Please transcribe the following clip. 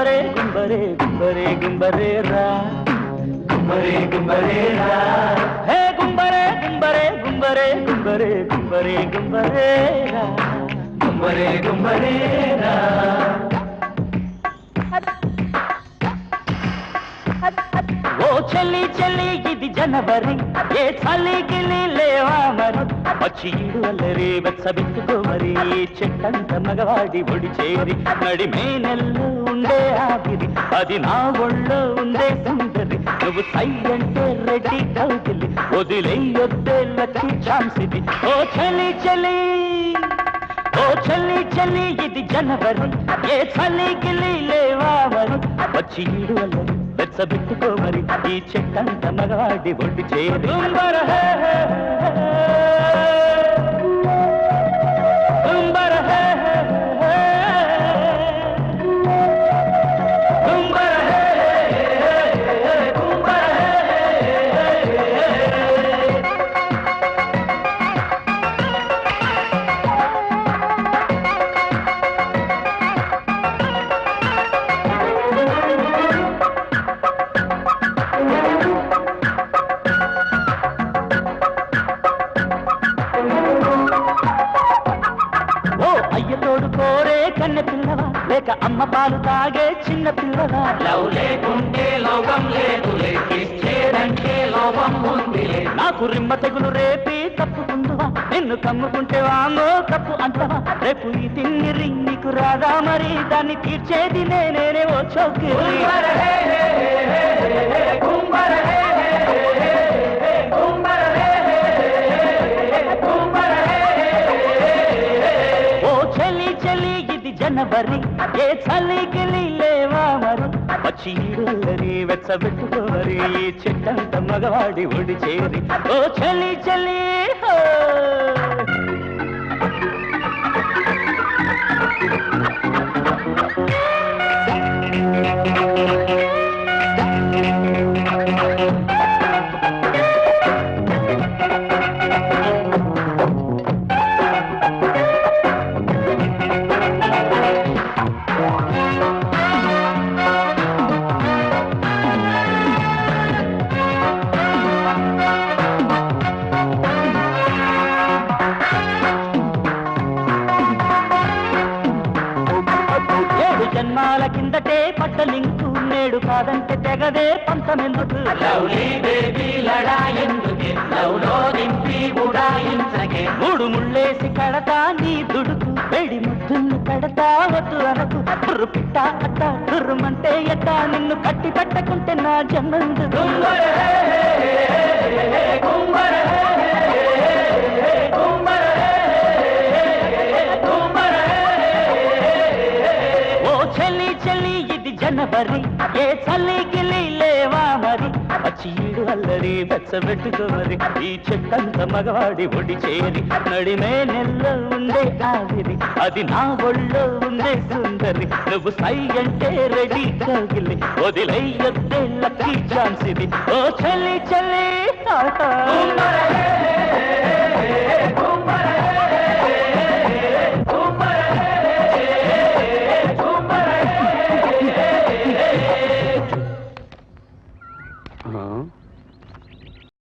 గుంబరే గుంబరే గుంబరే గుంబరే రా గుంబరే గుంబరే రా హే గుంబరే గుంబరే గుంబరే గుంబరే గుంబరే గుంబరే రా గుంబరే గుంబరే రా ఓ చెల్లి చెల్లి ఇది జనవరి ఏ చలి గిలి లేవా మరి పచ్చిడు అల్లరి వెచ్చబెట్టుకో మరి చెట్టంత మగవాడి ఒడి చేరి నడిమే నెల్లు ఉండే ఆవిరి అది నా ఒళ్ళో ఉండే సుందరి నువ్వు సై అంటే రెడ్డి కౌగిలి వదిలేయొద్దే లక్కీ ఛాన్స్ ఇది ఓ చెల్లి చెల్లి ఓ చెల్లి చెల్లి ఇది జనవరి ఏ చలి గిలి లేవా మరి పచ్చిడు అల్లరి వెచ్చబెట్టుకో మరి ఈ చెట్టంత మగవాడి ఒడ్డు చేరి అయ్యతోడు కోరే కన్న పిల్లవా లేక అమ్మ పాలు తాగే చిన్న పిల్లవా లవ్ లేకుంటే లోకం లేదులే ఇచ్చేదంటే లోపం ఉందిలే నాకు రిమ్మ తెగులు రేపి తప్పుకుందువా నిన్ను కమ్ముకుంటే వామో తప్పు అంటవా రేపు ఈ తిన్ని రింగికు రాదా మరి దాన్ని తీర్చేది నేనే ఓ చౌకి జనవరి ఏ చలి గిలి లేవా మరి పచ్చిడల్లరి వెచ్చబెట్టుకో మరి చెట్టంత మగవాడి ఒడి చేరి ఓ చలి చలి జన్మాల కిందటే పట్టలింకు నేడు కాదంటే తెగదే పంతమెందుకు మూడు ముళ్ళేసి కడతా నీ దుడుకు వేడి ముద్దును కడతా వద్దు అనకు బుర్రు పిట్ట అట్ట దుర్రుమంటే ఎట్ట నిన్ను కట్టి పట్టకుంటే నా జన్మందు జనవరి ఏ చలి గిలి లేవా మరి పచ్చిడు అల్లరి వెచ్చబెట్టుకో మరి ఈ చెట్టంత మగవాడి ఒడి చేరి నడిమే నెల్లో ఉండే ఆవిరి అది నా ఒళ్ళో ఉండే సుందరి నువ్వు సై అంటే రెడీ కగిలి వదిలేయొద్దే లక్కీ ఛాన్స్ ఇది ఓ చలి చలి